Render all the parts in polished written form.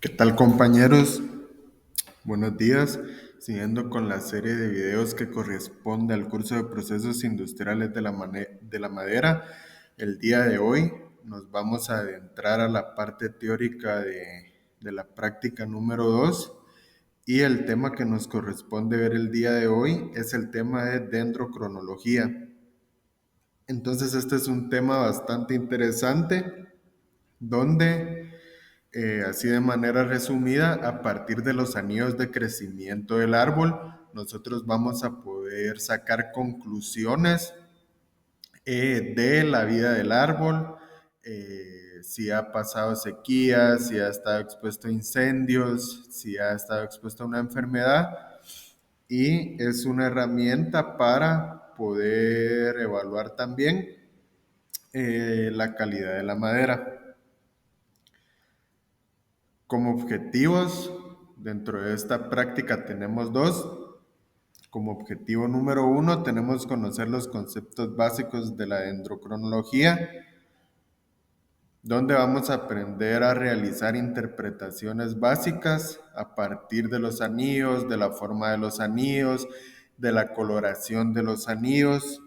¿Qué tal, compañeros? Buenos días. Siguiendo con la serie de videos que corresponde al curso de procesos industriales de la madera, el día de hoy nos vamos a adentrar a la parte teórica de la práctica número 2 y el tema que nos corresponde ver el día de hoy es el tema de dendrocronología. Entonces, este es un tema bastante interesante donde así de manera resumida, a partir de los anillos de crecimiento del árbol, nosotros vamos a poder sacar conclusiones de la vida del árbol, si ha pasado sequías, si ha estado expuesto a incendios, si ha estado expuesto a una enfermedad, y es una herramienta para poder evaluar también la calidad de la madera. Como objetivos, dentro de esta práctica tenemos dos. Como objetivo número uno, tenemos conocer los conceptos básicos de la dendrocronología, donde vamos a aprender a realizar interpretaciones básicas a partir de los anillos, de la forma de los anillos, de la coloración de los anillos.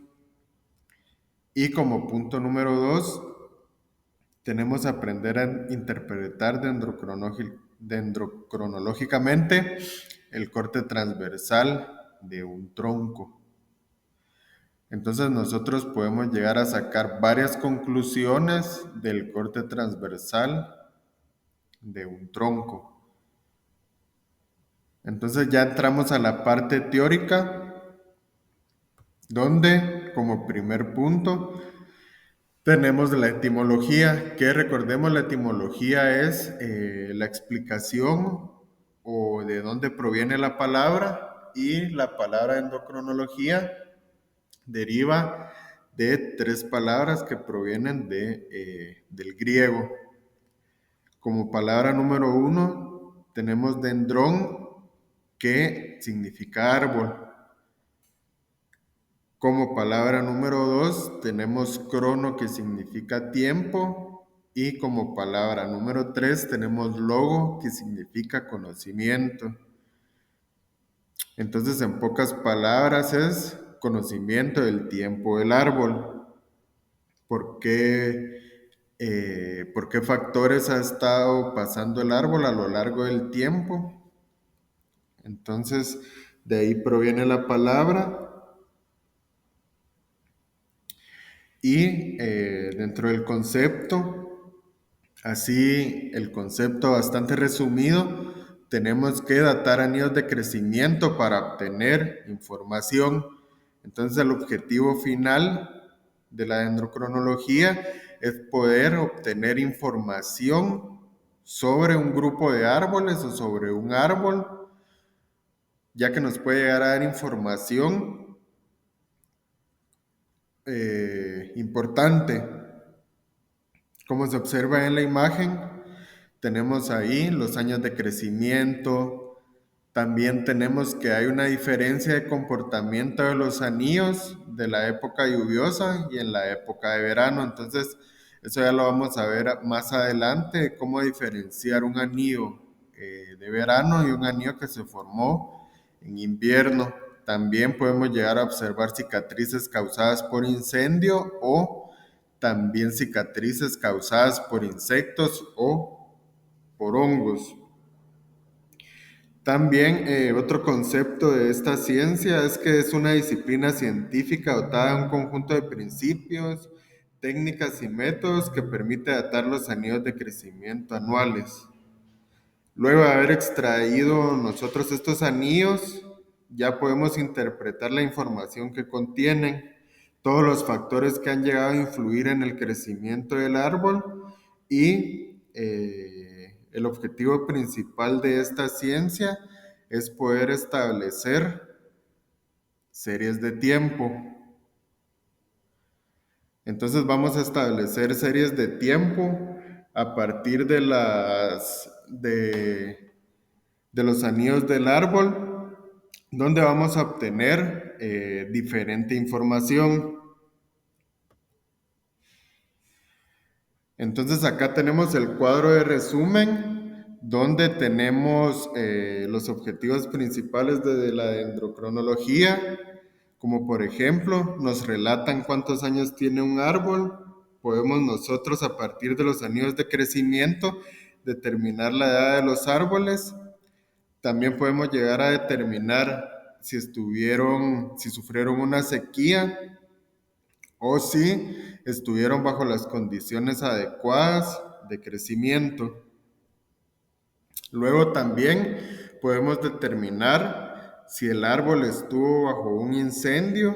Y como punto número dos, tenemos que aprender a interpretar dendrocronológicamente el corte transversal de un tronco. Entonces nosotros podemos llegar a sacar varias conclusiones del corte transversal de un tronco. Entonces ya entramos a la parte teórica, donde como primer punto tenemos la etimología, que recordemos la etimología es la explicación o de dónde proviene la palabra, y la palabra endocronología deriva de tres palabras que provienen del griego. Como palabra número uno tenemos dendrón, que significa árbol. Como palabra número dos tenemos crono, que significa tiempo. Y como palabra número tres tenemos logo, que significa conocimiento. Entonces, en pocas palabras, es conocimiento del tiempo del árbol. ¿Por qué factores ha estado pasando el árbol a lo largo del tiempo? Entonces, de ahí proviene la palabra. Y dentro del concepto, así el concepto bastante resumido, tenemos que datar anillos de crecimiento para obtener información. Entonces el objetivo final de la dendrocronología es poder obtener información sobre un grupo de árboles o sobre un árbol, ya que nos puede llegar a dar información importante. Como se observa en la imagen, tenemos ahí los años de crecimiento. También tenemos que hay una diferencia de comportamiento de los anillos de la época lluviosa y en la época de verano. Entonces, eso ya lo vamos a ver más adelante, cómo diferenciar un anillo de verano y un anillo que se formó en invierno. También podemos llegar a observar cicatrices causadas por incendio o también cicatrices causadas por insectos o por hongos. También otro concepto de esta ciencia es que es una disciplina científica dotada de un conjunto de principios, técnicas y métodos que permite datar los anillos de crecimiento anuales. Luego de haber extraído nosotros estos anillos, ya podemos interpretar la información que contienen, todos los factores que han llegado a influir en el crecimiento del árbol y el objetivo principal de esta ciencia es poder establecer series de tiempo. Entonces vamos a establecer series de tiempo a partir de los anillos del árbol, donde vamos a obtener diferente información. Entonces acá tenemos el cuadro de resumen donde tenemos los objetivos principales de la dendrocronología, como por ejemplo, nos relatan cuántos años tiene un árbol. Podemos nosotros, a partir de los anillos de crecimiento, determinar la edad de los árboles. También podemos llegar a determinar si sufrieron una sequía o si estuvieron bajo las condiciones adecuadas de crecimiento. Luego también podemos determinar si el árbol estuvo bajo un incendio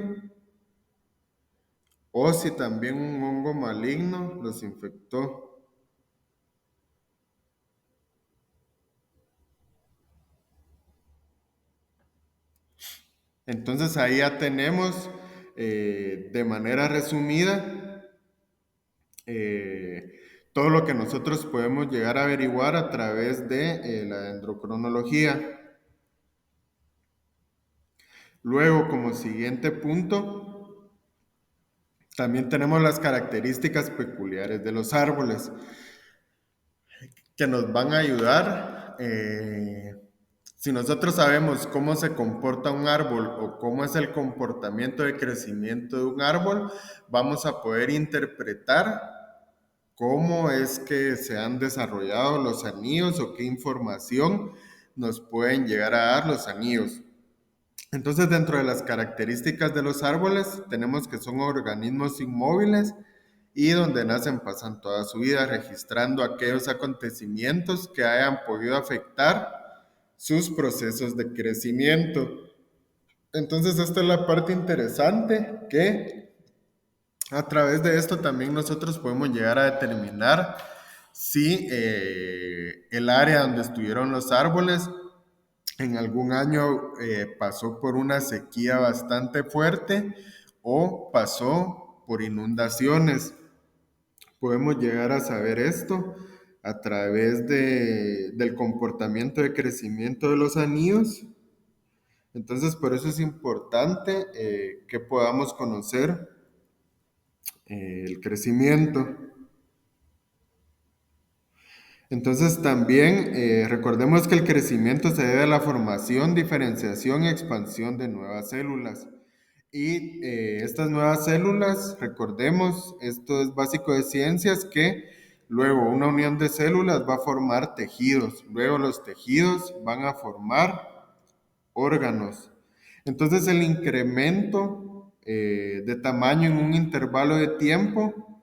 o si también un hongo maligno los infectó. Entonces ahí ya tenemos de manera resumida eh, todo lo que nosotros podemos llegar a averiguar a través de la dendrocronología. Luego, como siguiente punto, también tenemos las características peculiares de los árboles que nos van a ayudar. Si nosotros sabemos cómo se comporta un árbol o cómo es el comportamiento de crecimiento de un árbol, vamos a poder interpretar cómo es que se han desarrollado los anillos o qué información nos pueden llegar a dar los anillos. Entonces, dentro de las características de los árboles, tenemos que son organismos inmóviles y donde nacen pasan toda su vida registrando aquellos acontecimientos que hayan podido afectar sus procesos de crecimiento. Entonces, esta es la parte interesante que a través de esto también nosotros podemos llegar a determinar si el área donde estuvieron los árboles en algún año pasó por una sequía bastante fuerte o pasó por inundaciones. Podemos llegar a saber esto a través del comportamiento de crecimiento de los anillos. Entonces, por eso es importante que podamos conocer el crecimiento. Entonces, también recordemos que el crecimiento se debe a la formación, diferenciación y expansión de nuevas células. Y estas nuevas células, recordemos, esto es básico de ciencias, que luego una unión de células va a formar tejidos, luego los tejidos van a formar órganos. Entonces el incremento de tamaño en un intervalo de tiempo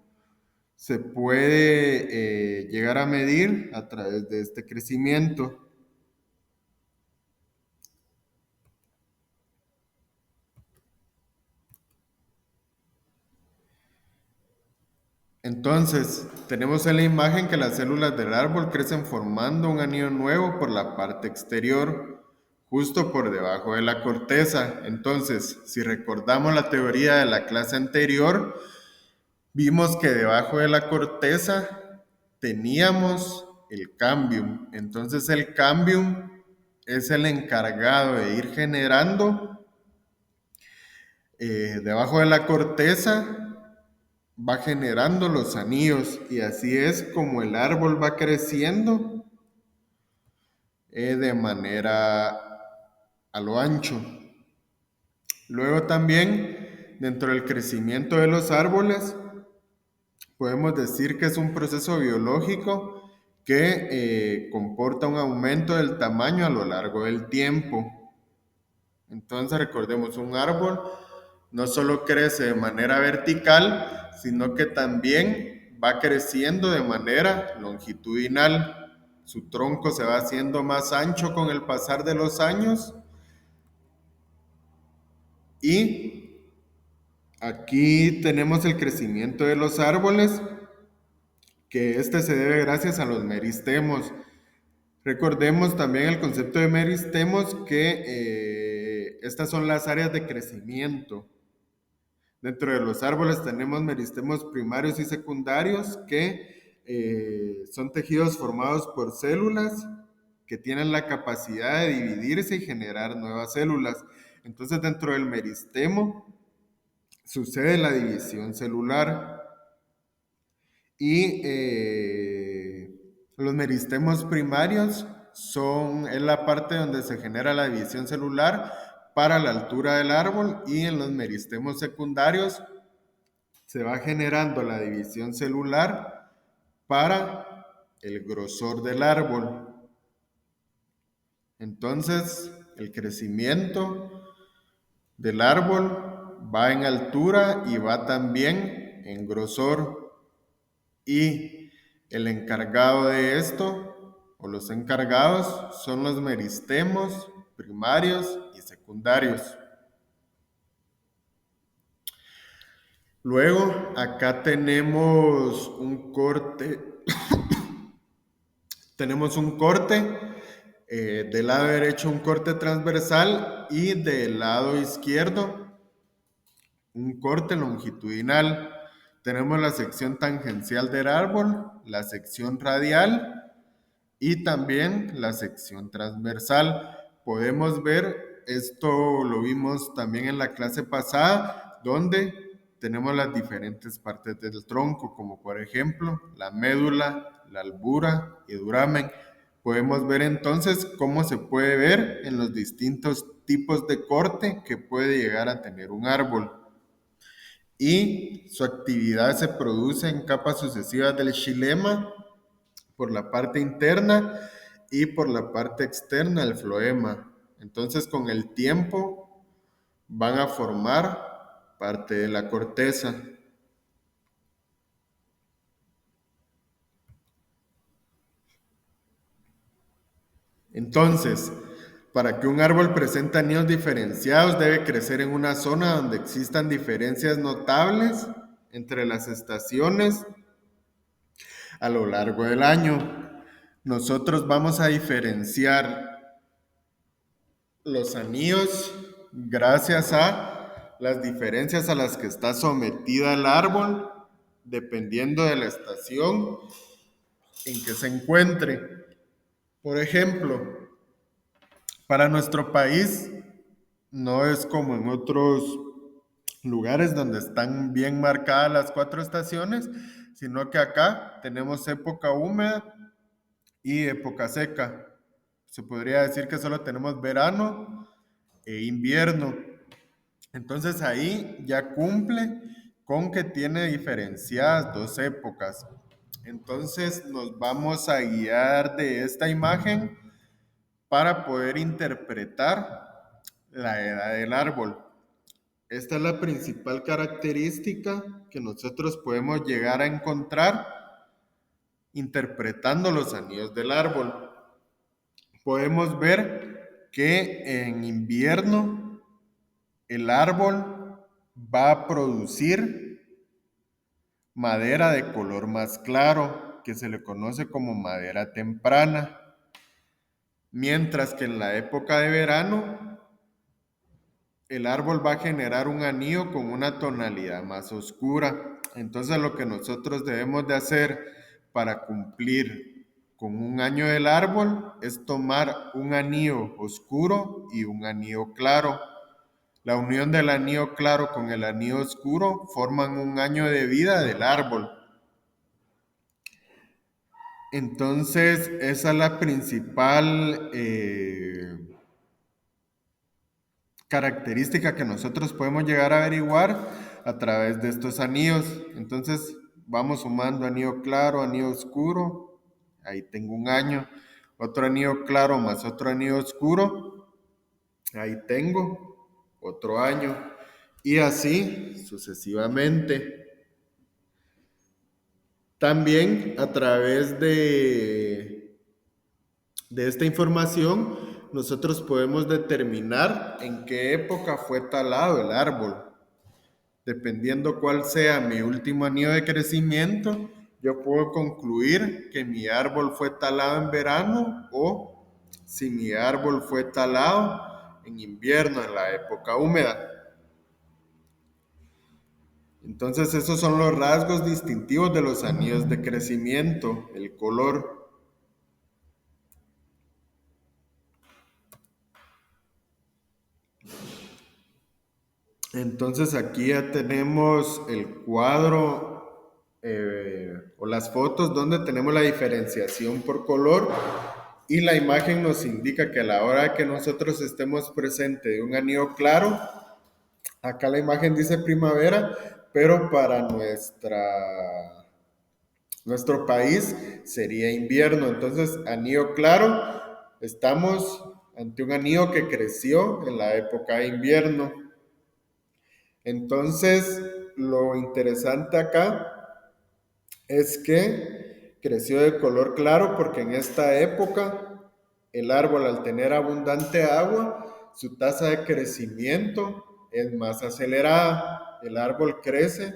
se puede llegar a medir a través de este crecimiento. Entonces, tenemos en la imagen que las células del árbol crecen formando un anillo nuevo por la parte exterior, justo por debajo de la corteza. Entonces, si recordamos la teoría de la clase anterior, vimos que debajo de la corteza teníamos el cambium. Entonces, el cambium es el encargado de ir generando debajo de la corteza, va generando los anillos y así es como el árbol va creciendo de manera a lo ancho. Luego también, dentro del crecimiento de los árboles, podemos decir que es un proceso biológico que comporta un aumento del tamaño a lo largo del tiempo. Entonces recordemos, un árbol no solo crece de manera vertical, sino que también va creciendo de manera longitudinal. Su tronco se va haciendo más ancho con el pasar de los años y aquí tenemos el crecimiento de los árboles, que este se debe gracias a los meristemos. Recordemos también el concepto de meristemos, que estas son las áreas de crecimiento. Dentro de los árboles tenemos meristemos primarios y secundarios, que son tejidos formados por células que tienen la capacidad de dividirse y generar nuevas células. Entonces, dentro del meristemo sucede la división celular y Los meristemos primarios es la parte donde se genera la división celular para la altura del árbol, y en los meristemos secundarios se va generando la división celular para el grosor del árbol. Entonces, el crecimiento del árbol va en altura y va también en grosor, y el encargado de esto, o los encargados, son los meristemos primarios y secundarios. Luego, acá tenemos un corte. Tenemos un corte, del lado derecho un corte transversal y del lado izquierdo un corte longitudinal. Tenemos la sección tangencial del árbol, la sección radial y también la sección transversal. Podemos ver, esto lo vimos también en la clase pasada, donde tenemos las diferentes partes del tronco, como por ejemplo la médula, la albura y duramen. Podemos ver entonces cómo se puede ver en los distintos tipos de corte que puede llegar a tener un árbol. Y su actividad se produce en capas sucesivas del xilema, por la parte interna y por la parte externa del floema. Entonces, con el tiempo van a formar parte de la corteza. Entonces, para que un árbol presente anillos diferenciados, debe crecer en una zona donde existan diferencias notables entre las estaciones a lo largo del año. Nosotros vamos a diferenciar los anillos gracias a las diferencias a las que está sometida el árbol, dependiendo de la estación en que se encuentre. Por ejemplo, para nuestro país no es como en otros lugares donde están bien marcadas las 4 estaciones, sino que acá tenemos época húmeda y época seca. Se podría decir que solo tenemos verano e invierno. Entonces ahí ya cumple con que tiene diferenciadas 2 épocas. Entonces nos vamos a guiar de esta imagen para poder interpretar la edad del árbol. Esta es la principal característica que nosotros podemos llegar a encontrar interpretando los anillos del árbol. Podemos ver que en invierno el árbol va a producir madera de color más claro, que se le conoce como madera temprana, mientras que en la época de verano el árbol va a generar un anillo con una tonalidad más oscura. Entonces lo que nosotros debemos de hacer para cumplir con un año del árbol es tomar un anillo oscuro y un anillo claro. La unión del anillo claro con el anillo oscuro forman un año de vida del árbol. Entonces, esa es la principal característica que nosotros podemos llegar a averiguar a través de estos anillos. Entonces, vamos sumando anillo claro, anillo oscuro. Ahí tengo un año. Otro anillo claro más otro anillo oscuro. Ahí tengo otro año. Y así sucesivamente. También a través de esta información, nosotros podemos determinar en qué época fue talado el árbol. Dependiendo cuál sea mi último anillo de crecimiento, yo puedo concluir que mi árbol fue talado en verano, o si mi árbol fue talado en invierno, en la época húmeda. Entonces esos son los rasgos distintivos de los anillos de crecimiento, el color. Entonces aquí ya tenemos el cuadro o las fotos donde tenemos la diferenciación por color y la imagen nos indica que a la hora que nosotros estemos presente de un anillo claro, acá la imagen dice primavera, pero para nuestro país sería invierno. Entonces, anillo claro, estamos ante un anillo que creció en la época de invierno. Entonces, lo interesante acá es que creció de color claro porque en esta época el árbol, al tener abundante agua, su tasa de crecimiento es más acelerada. El árbol crece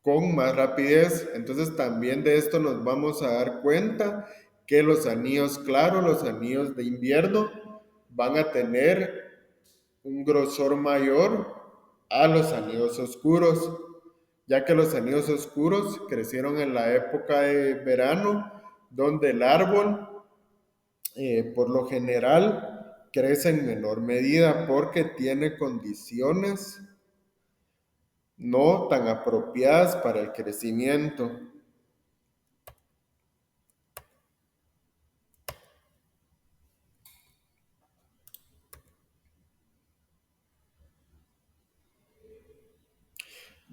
con más rapidez. Entonces también de esto nos vamos a dar cuenta que los anillos claros, los anillos de invierno, van a tener un grosor mayor a los anillos oscuros, ya que los anillos oscuros crecieron en la época de verano, donde el árbol, por lo general, crece en menor medida porque tiene condiciones no tan apropiadas para el crecimiento.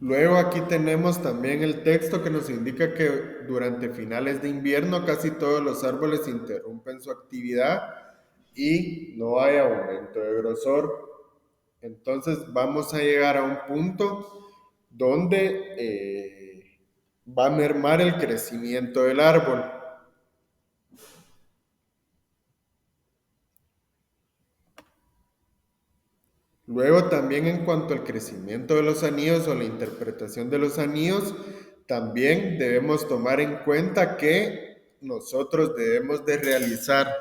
Luego aquí tenemos también el texto que nos indica que durante finales de invierno casi todos los árboles interrumpen su actividad y no hay aumento de grosor. Entonces vamos a llegar a un punto donde va a mermar el crecimiento del árbol. Luego también en cuanto al crecimiento de los anillos o la interpretación de los anillos, también debemos tomar en cuenta que nosotros debemos de realizar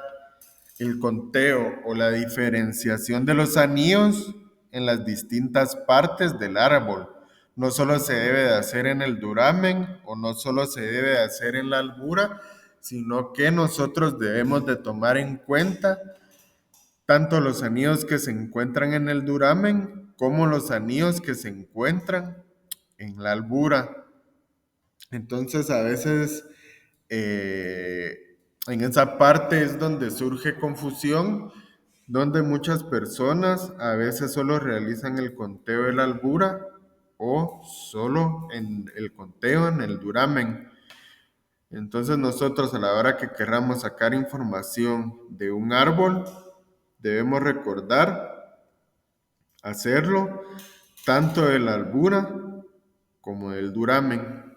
el conteo o la diferenciación de los anillos en las distintas partes del árbol. No solo se debe de hacer en el duramen o no solo se debe de hacer en la albura, sino que nosotros debemos de tomar en cuenta tanto los anillos que se encuentran en el duramen como los anillos que se encuentran en la albura. Entonces a veces en esa parte es donde surge confusión, donde muchas personas a veces solo realizan el conteo de la albura o solo en el conteo en el duramen. Entonces nosotros a la hora que queramos sacar información de un árbol, debemos recordar hacerlo tanto de la albura como del duramen.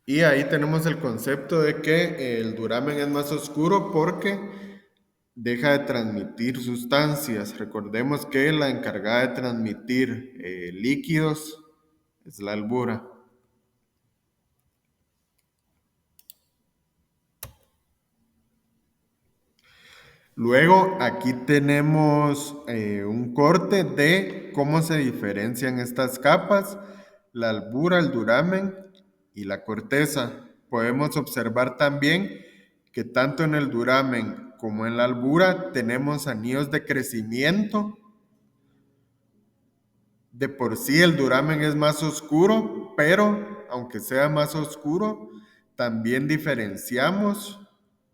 Y ahí tenemos el concepto de que el duramen es más oscuro porque deja de transmitir sustancias. Recordemos que la encargada de transmitir líquidos es la albura. Luego aquí tenemos un corte de cómo se diferencian estas capas, la albura, el duramen y la corteza. Podemos observar también que tanto en el duramen como en la albura tenemos anillos de crecimiento. De por sí el duramen es más oscuro, pero aunque sea más oscuro, también diferenciamos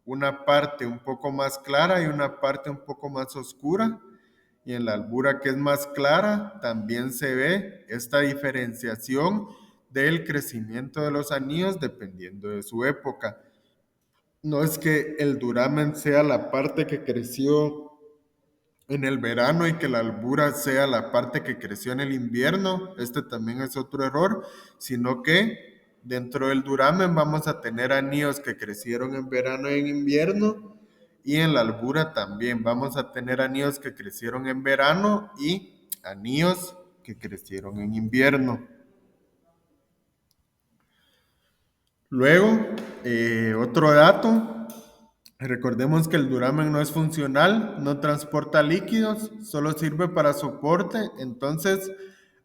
una parte un poco más clara y una parte un poco más oscura. Y en la albura que es más clara, también se ve esta diferenciación del crecimiento de los anillos dependiendo de su época. No es que el duramen sea la parte que creció en el verano y que la albura sea la parte que creció en el invierno, este también es otro error, sino que dentro del duramen vamos a tener anillos que crecieron en verano y en invierno, y en la albura también vamos a tener anillos que crecieron en verano y anillos que crecieron en invierno. Luego, otro dato. Recordemos que el duramen no es funcional, no transporta líquidos, solo sirve para soporte. Entonces,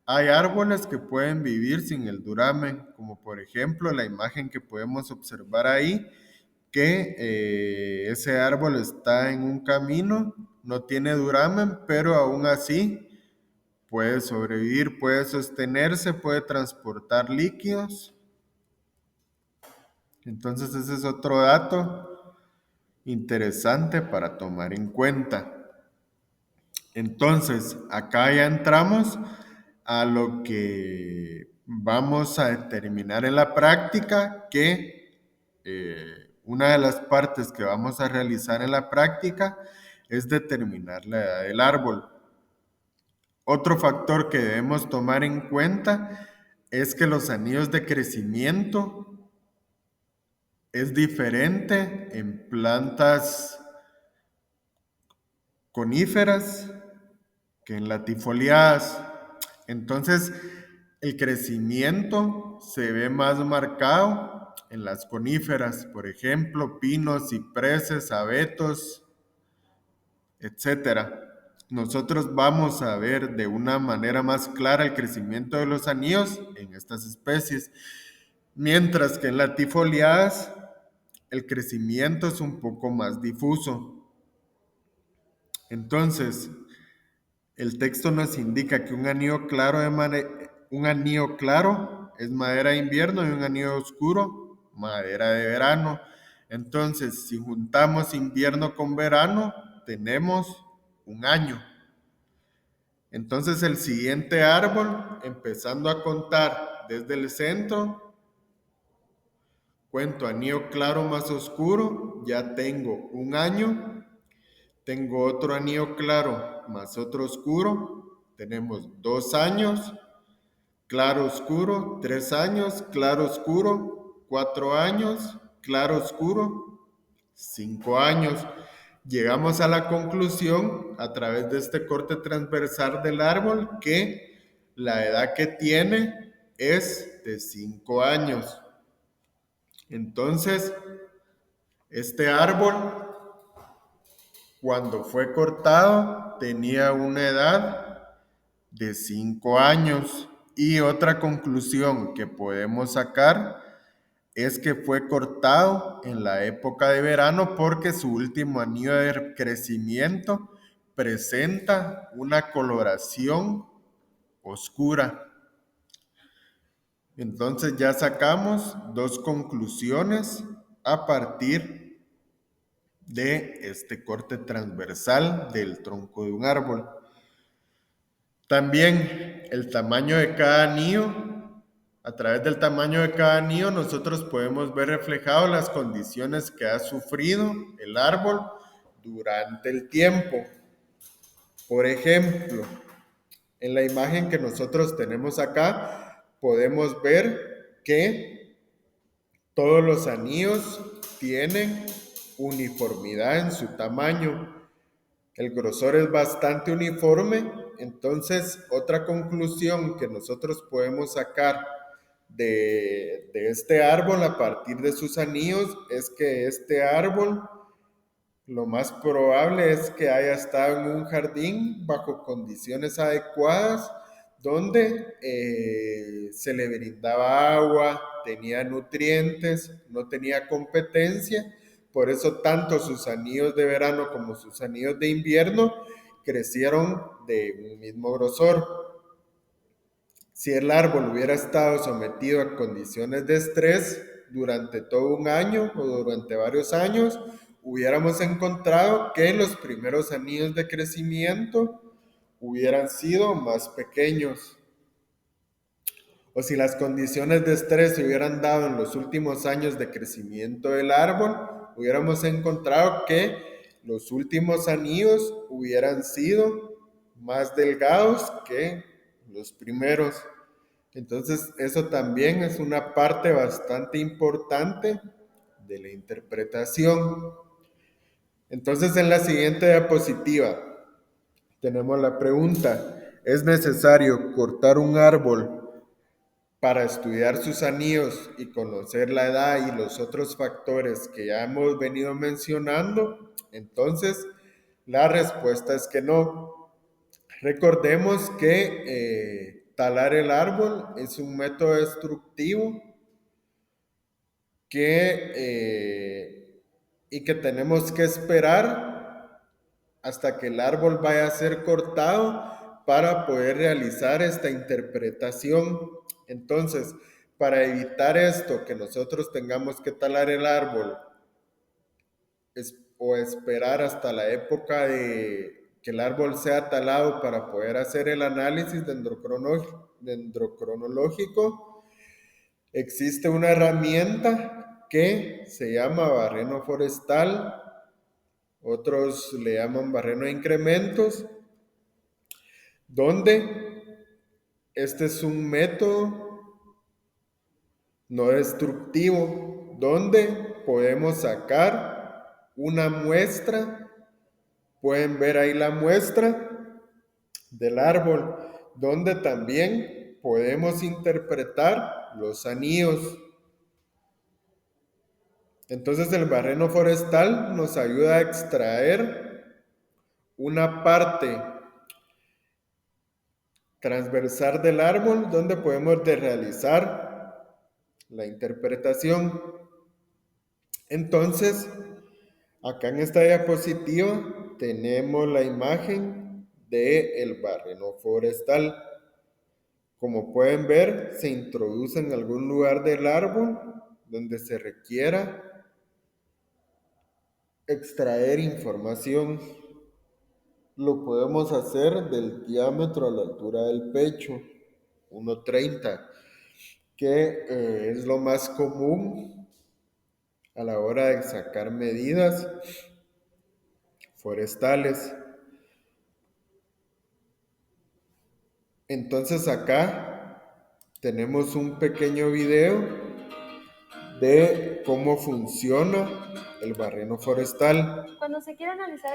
hay árboles que pueden vivir sin el duramen, como por ejemplo la imagen que podemos observar ahí, que ese árbol está en un camino, no tiene duramen, pero aún así puede sobrevivir, puede sostenerse, puede transportar líquidos. Entonces ese es otro dato interesante para tomar en cuenta. Entonces, acá ya entramos a lo que vamos a determinar en la práctica, que una de las partes que vamos a realizar en la práctica es determinar la edad del árbol. Otro factor que debemos tomar en cuenta es que los anillos de crecimiento es diferente en plantas coníferas que en latifoliadas. Entonces, el crecimiento se ve más marcado en las coníferas, por ejemplo, pinos, cipreses, abetos, etcétera. Nosotros vamos a ver de una manera más clara el crecimiento de los anillos en estas especies, mientras que en latifoliadas el crecimiento es un poco más difuso. Entonces, el texto nos indica que un anillo claro, es madera de invierno y un anillo oscuro, madera de verano. Entonces, si juntamos invierno con verano, tenemos un año. Entonces, el siguiente árbol, empezando a contar desde el centro, cuento anillo claro más oscuro, ya tengo un año. Tengo otro anillo claro más otro oscuro. Tenemos 2 años. Claro oscuro, 3 años. Claro oscuro, 4 años. Claro oscuro, 5 años. Llegamos a la conclusión a través de este corte transversal del árbol que la edad que tiene es de 5 años. Entonces, este árbol, cuando fue cortado, tenía una edad de 5 años. Y otra conclusión que podemos sacar es que fue cortado en la época de verano porque su último anillo de crecimiento presenta una coloración oscura. Entonces ya sacamos 2 conclusiones a partir de este corte transversal del tronco de un árbol. También el tamaño de cada anillo. A través del tamaño de cada anillo nosotros podemos ver reflejadas las condiciones que ha sufrido el árbol durante el tiempo. Por ejemplo, en la imagen que nosotros tenemos acá, podemos ver que todos los anillos tienen uniformidad en su tamaño. El grosor es bastante uniforme. Entonces, otra conclusión que nosotros podemos sacar de este árbol a partir de sus anillos es que este árbol, lo más probable es que haya estado en un jardín bajo condiciones adecuadas, donde se le brindaba agua, tenía nutrientes, no tenía competencia. Por eso tanto sus anillos de verano como sus anillos de invierno crecieron de un mismo grosor. Si el árbol hubiera estado sometido a condiciones de estrés durante todo un año o durante varios años, hubiéramos encontrado que los primeros anillos de crecimiento hubieran sido más pequeños. O si las condiciones de estrés se hubieran dado en los últimos años de crecimiento del árbol, hubiéramos encontrado que los últimos anillos hubieran sido más delgados que los primeros. Entonces, eso también es una parte bastante importante de la interpretación. Entonces, en la siguiente diapositiva tenemos la pregunta: ¿es necesario cortar un árbol para estudiar sus anillos y conocer la edad y los otros factores que ya hemos venido mencionando? Entonces, la respuesta es que no. Recordemos que talar el árbol es un método destructivo y que tenemos que esperar hasta que el árbol vaya a ser cortado para poder realizar esta interpretación. Entonces, para evitar esto, que nosotros tengamos que talar el árbol o esperar hasta la época de que el árbol sea talado para poder hacer el análisis dendrocronológico, existe una herramienta que se llama barreno forestal, otros le llaman barreno de incrementos, donde este es un método no destructivo, donde podemos sacar una muestra. Pueden ver ahí la muestra del árbol, donde también podemos interpretar los anillos. Entonces el barreno forestal nos ayuda a extraer una parte transversal del árbol donde podemos realizar la interpretación. Entonces, acá en esta diapositiva tenemos la imagen del barreno forestal. Como pueden ver, se introduce en algún lugar del árbol donde se requiera extraer información. Lo podemos hacer del diámetro a la altura del pecho, 1,30, que es lo más común a la hora de sacar medidas forestales. Entonces acá tenemos un pequeño video de cómo funciona el barreno forestal. Cuando se quiere analizar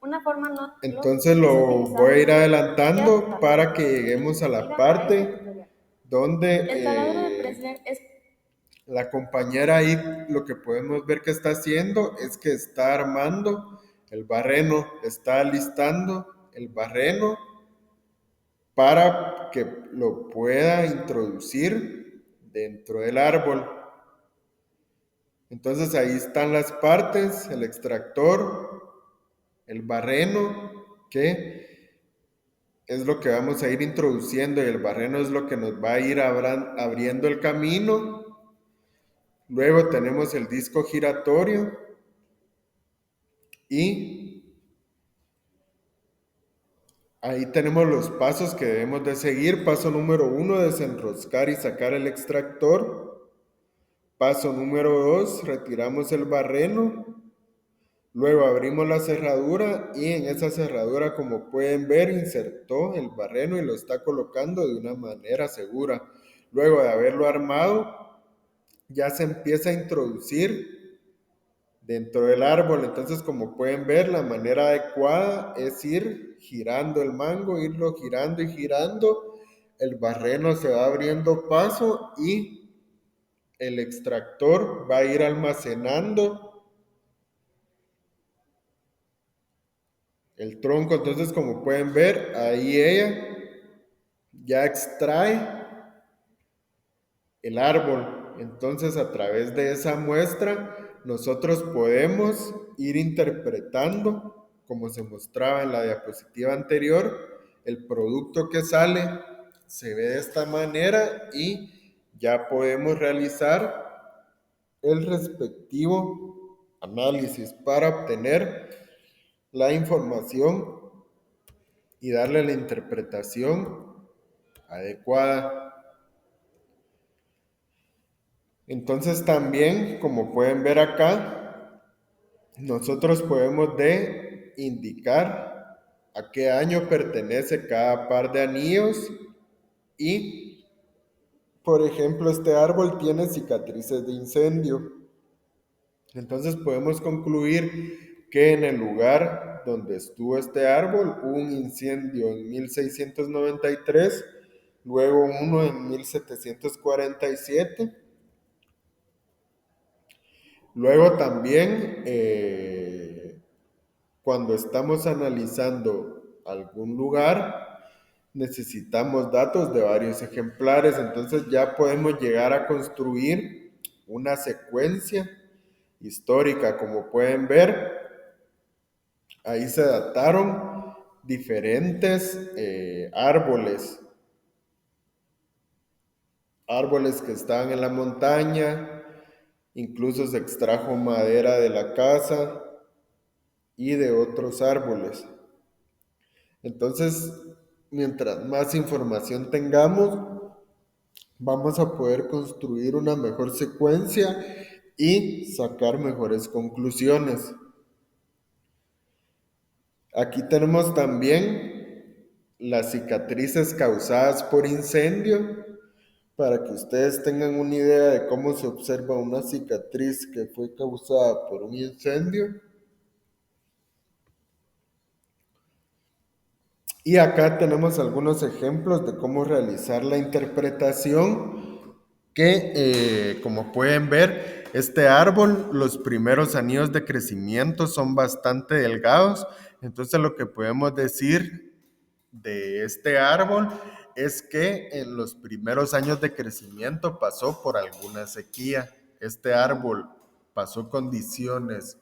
una forma no. Entonces lo voy a ir adelantando para que lleguemos a la parte donde la compañera ahí lo que podemos ver que está haciendo es que está armando el barreno, está alistando el barreno para que lo pueda introducir dentro del árbol. Entonces ahí están las partes, el extractor, el barreno, que es lo que vamos a ir introduciendo, y el barreno es lo que nos va a ir abriendo el camino. Luego tenemos el disco giratorio y ahí tenemos los pasos que debemos de seguir. Paso número 1, desenroscar y sacar el extractor. Paso número 2, retiramos el barreno. Luego abrimos la cerradura y en esa cerradura, como pueden ver, insertó el barreno y lo está colocando de una manera segura. Luego de haberlo armado, ya se empieza a introducir dentro del árbol. Entonces, como pueden ver, la manera adecuada es ir girando el mango, irlo girando y girando. El barreno se va abriendo paso y el extractor va a ir almacenando el tronco. Entonces, como pueden ver, ahí ella ya extrae el árbol. Entonces, a través de esa muestra, nosotros podemos ir interpretando, como se mostraba en la diapositiva anterior, el producto que sale se ve de esta manera y ya podemos realizar el respectivo análisis para obtener la información y darle la interpretación adecuada. Entonces también, como pueden ver acá, nosotros podemos indicar a qué año pertenece cada par de anillos y, por ejemplo, este árbol tiene cicatrices de incendio. Entonces podemos concluir que en el lugar donde estuvo este árbol hubo un incendio en 1693, luego uno en 1747. Luego también, cuando estamos analizando algún lugar, necesitamos datos de varios ejemplares. Entonces ya podemos llegar a construir una secuencia histórica. Como pueden ver, ahí se dataron diferentes árboles que estaban en la montaña, incluso se extrajo madera de la casa y de otros árboles. Entonces, mientras más información tengamos, vamos a poder construir una mejor secuencia y sacar mejores conclusiones. Aquí tenemos también las cicatrices causadas por incendio, para que ustedes tengan una idea de cómo se observa una cicatriz que fue causada por un incendio. Y acá tenemos algunos ejemplos de cómo realizar la interpretación que, como pueden ver, este árbol, los primeros anillos de crecimiento son bastante delgados. Entonces lo que podemos decir de este árbol es que en los primeros años de crecimiento pasó por alguna sequía. Este árbol pasó condiciones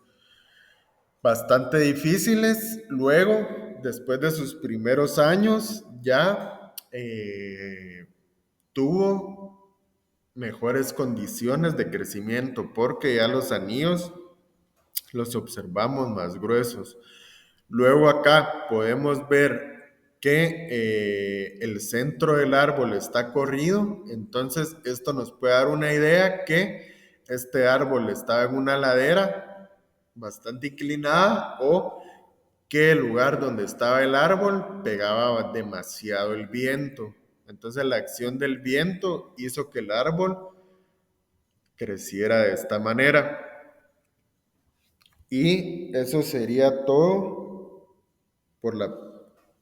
bastante difíciles. Luego, después de sus primeros años, ya tuvo mejores condiciones de crecimiento porque ya los anillos los observamos más gruesos. Luego acá podemos ver que el centro del árbol está corrido, entonces esto nos puede dar una idea que este árbol estaba en una ladera bastante inclinada o que el lugar donde estaba el árbol pegaba demasiado el viento. Entonces la acción del viento hizo que el árbol creciera de esta manera. Y eso sería todo por la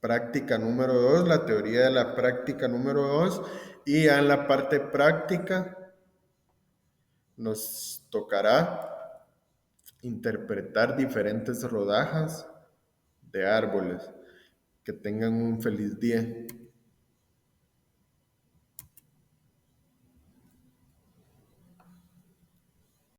práctica número 2, la teoría de la práctica número 2. Y ya en la parte práctica nos tocará interpretar diferentes rodajas de árboles. Que tengan un feliz día.